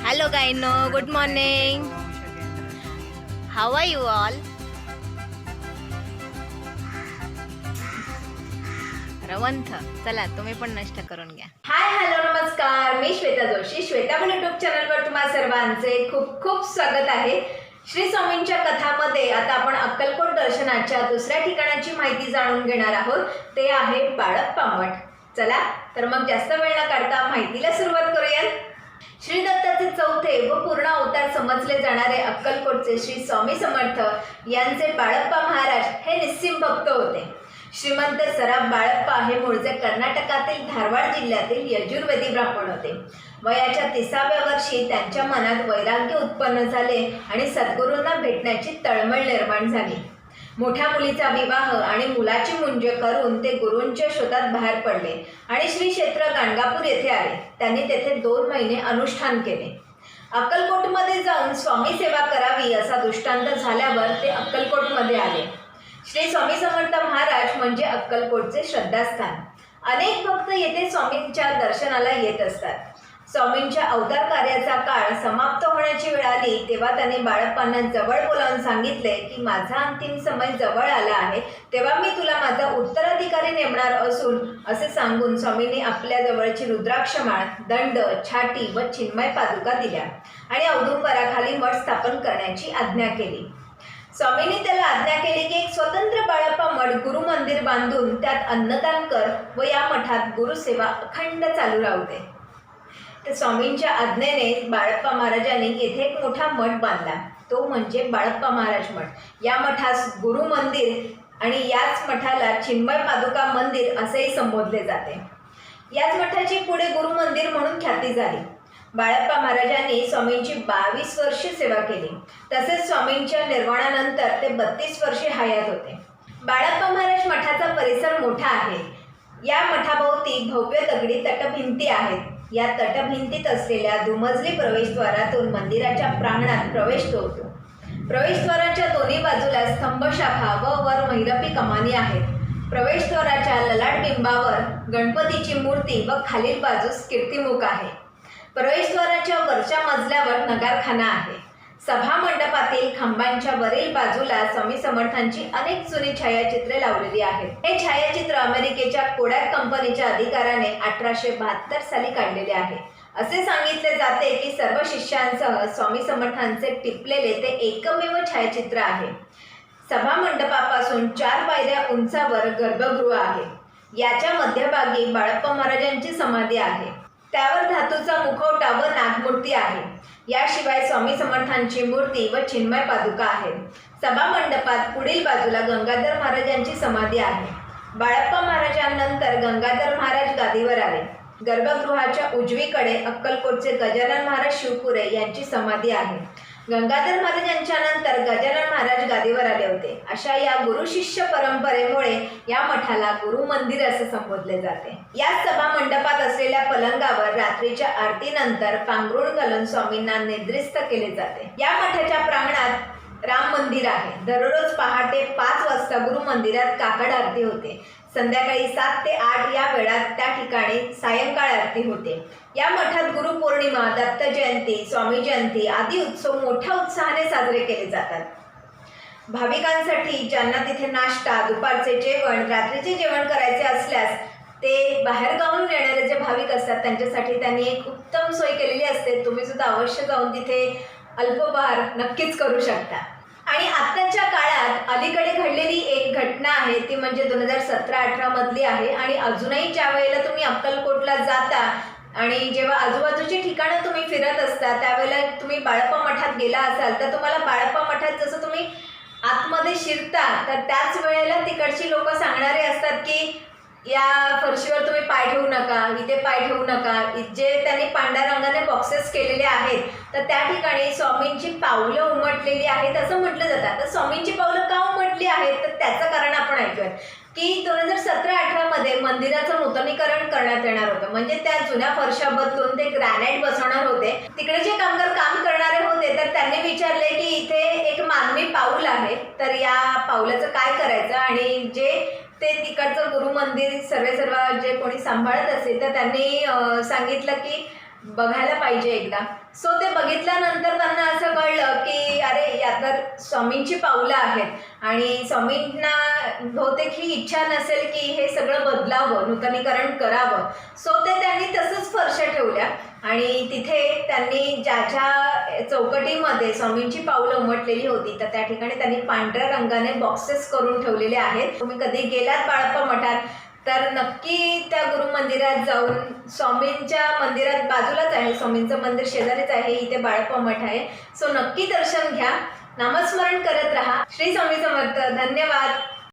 Hello Gaino, good morning. How are you all? रवंथ, चला तुम्ही पण नष्ट करून घ्या. हाय हॅलो नमस्कार, मी श्वेता जोशी. श्वेता पण यूट्यूब चॅनलवर तुम्हा सर्वांचे खूप खूप स्वागत आहे. श्री स्वामींच्या कथामध्ये आता आपण अक्कलकोट दर्शनाच्या दुसऱ्या ठिकाणाची माहिती जाणून घेणार आहोत. ते आहे बाळप्पा मठ. चला तर मग जास्त वेळ न काढता माहितीला सुरुवात करूया. श्री दत्ताचे चौथे व पूर्ण अवतार समजले जाणारे अक्कलकोटचे श्री स्वामी समर्थ यांचे बाळप्पा महाराज हे निस्सिम भक्त होते. श्रीमंत सराफ बाळप्पा हे मूळचे कर्नाटकातील धारवाड जिल्ह्यातील यजुर्वेदी ब्राह्मण होते. वयाच्या 30व्या वर्षी त्यांच्या मनात वैराग्य उत्पन्न झाले आणि सद्गुरूंना भेटण्याची तळमळ निर्माण झाली. मोठ्या मुलीचा विवाह आणि मुलाची मुंज करून ते गुरूंच्या शोधात बाहेर पडले आणि श्री क्षेत्र गाणगापूर येथे आले. त्यांनी तेथे 2 महिने अनुष्ठान केले. अक्कलकोटमध्ये जाऊन स्वामी सेवा करावी असा दृष्टांत झाल्यावर ते अक्कलकोटमध्ये आले. श्री स्वामी समर्थ महाराज म्हणजे अक्कलकोटचे श्रद्धास्थान. अनेक भक्त येथे स्वामींच्या दर्शनाला येत असतात. स्वामींच्या अवतार कार्याचा काळ समाप्त होण्याची वेळ आली तेव्हा त्यांनी बाळप्पांना जवळ बोलावून सांगितले की माझा अंतिम समय जवळ आला आहे, तेव्हा मी तुला माझा उत्तराधिकारी नेमणार असून असे सांगून स्वामींनी आपल्या जवळची रुद्राक्षमाळ, दंड, छाटी व चिन्मय पादुका दिल्या आणि औदुंबराखाली मठ स्थापन करण्याची आज्ञा केली. स्वामींनी त्याला आज्ञा केली की एक स्वतंत्र बाळप्पा मठ गुरु मंदिर बांधून त्यात अन्नदान कर व या मठात गुरुसेवा अखंड चालू राहू दे. तर स्वामींच्या आज्ञेने बाळप्पा महाराजांनी येथे एक मोठा मठ बांधला, तो म्हणजे बाळप्पा महाराज मठ. या मठास गुरु मंदिर आणि याच मठाला चिन्मय पादुका मंदिर असेही संबोधले जाते. याच मठाची पुढे गुरु मंदिर म्हणून ख्याती झाली. बाळप्पा महाराजांनी स्वामींची 22 वर्षे सेवा केली. तसेच स्वामींच्या निर्वाणानंतर ते 32 वर्षे हयात होते. बाळप्पा महाराज मठाचा परिसर मोठा आहे. या मठाभोवती भव्य दगडी तटभिंती आहेत. या तटभिंतीत असलेल्या दुमजली प्रवेशद्वारातून मंदिराच्या प्रांगणात प्रवेश होतो. प्रवेशद्वाराच्या दोन्ही बाजूला स्तंभशाखा व वर महिरपी कमानी आहेत. प्रवेशद्वाराच्या ललाट बिंबावर गणपतीची मूर्ती व खालील बाजूस कीर्तिमुख आहे. प्रवेशद्वाराच्या वरच्या मजल्यावर नगारखाना आहे. सभा मंडपातील खांबांच्या वरील बाजूला स्वामी समर्थांची अनेक जुनी छायाचित्रे लावलेली आहेत. हे छायाचित्र अमेरिकेच्या कोडॅक कंपनीच्या अधिकाऱ्याने 1872 साली काढलेले आहे. असे सांगितले जाते की सर्व शिष्यांसह स्वामी समर्थांचे टिपलेले ते एकमेव छायाचित्र आहे. सभा मंडपापासून 4 पायऱ्या उंचावर गर्भगृह आहे. याच्या मध्यभागी बाळप्पा महाराजांची समाधी आहे. त्यावर धातूचा मुखवटा व नागमूर्ती आहे. याशिवाय स्वामी समर्थांची मूर्ती व चिन्मय पादुका आहेत. सभा मंडपात पुढील बाजूला गंगाधर महाराजांची समाधी आहे. बाळप्पा महाराजांनंतर गंगाधर महाराज गादीवर आले. गर्भगृहाच्या उजवीकडे अक्कलकोटचे गजानन महाराज शिवपुरे यांची समाधी आहे. गंगाधर महाराजांच्या नंतर गजानन महाराज गादीवर आले होते. अशा या गुरु शिष्य परंपरेमुळे या मठाला गुरु मंदिर असे संबोधले जाते. या सभा मंडपात असलेल्या पलंगावर रात्रीच्या आरतीनंतर पांघरुण घालून स्वामींना निद्रिस्त केले जाते. या मठाच्या प्रांगणात राम मंदिर आहे. दररोज पहाटे 5 वाजता गुरु मंदिरात काकड आरती होते. संध्याकाळी 7 ते 8 या वेळात त्या ठिकाणी सायंकाळ आरती होते. या मठात गुरुपौर्णिमा, दत्त जयंती, स्वामी जयंती आदी उत्सव मोठ्या उत्साहाने साजरे केले जातात. भाविकांसाठी ज्यांना तिथे नाश्ता, दुपारचे जेवण, रात्रीचे जेवण करायचे असल्यास ते बाहेर गावून येणारे जे भाविक असतात त्यांच्यासाठी त्यांनी एक उत्तम सोय केलेली असते. तुम्ही सुद्धा अवश्य जाऊन तिथे अल्पोपहार नक्कीच करू शकता. आणि आत्ताच्या काळात अलीकडे घडलेली एक घटना आहे ती म्हणजे 2017-18 मधली आहे. आणि अजूनही ज्या वेळेला तुम्ही अक्कलकोटला जाता आणि जेव्हा आजूबाजूची ठिकाणं तुम्ही फिरत असता त्यावेळेला तुम्ही बाळप्पा मठात गेला असाल तर तुम्हाला बाळप्पा मठात जसं तुम्ही आतमध्ये शिरता तर त्याच वेळेला तिकडची लोक सांगणारे असतात की या फरशीवर तुम्ही पाय ठेवू नका, इथे पाय ठेवू नका. जे त्यांनी पांढऱ्या रंगाने बॉक्सेस केलेले आहेत तर त्या ठिकाणी स्वामींची पावलं उमटलेली आहेत असं म्हटलं जातं. तर स्वामींची पावलं का उमटली आहेत तर त्याचं कारण आपण ऐकूयात की 2017-18 मध्ये मंदिराचं नूतनीकरण करण्यात येणार होतं. म्हणजे त्या जुन्या फरशा बदलून ते ग्रॅनाइट बसवणार होते. तिकडे जे कामगार काम करणारे होते तर त्यांनी विचारले की इथे एक मानवी पाऊल आहे तर या पावलाचं काय करायचं. आणि जे ते तिकडचं गुरु मंदिर सर्व जे कोणी सांभाळत असेल तर त्यांनी सांगितलं की बघायला पाहिजे एकदा. सो ते बघितल्यानंतर त्यांना असं कळलं की अरे या तर स्वामींची पावलं आहेत आणि स्वामींना बहुतेक ही इच्छा नसेल की हे सगळं बदलावं, नूतनीकरण करावं. सो ते त्यांनी तसंच फरशा ठेवल्या आणि तिथे त्यांनी ज्या चौकटीमध्ये स्वामींची पावलं उमटलेली होती तर त्या ठिकाणी त्यांनी पांढऱ्या रंगाने बॉक्सेस करून ठेवलेले आहेत. तुम्ही कधी गेलात बाळप्पा मठात तर नक्की त्या गुरु मंदिरात जाऊन स्वामींच्या मंदिरात बाजूलाच आहे, स्वामींचं मंदिर शेजारीच आहे, इथे बाळप्पा मठ आहे. सो नक्की दर्शन घ्या, नामस्मरण करत राहा. श्री स्वामी समर्थ. धन्यवाद.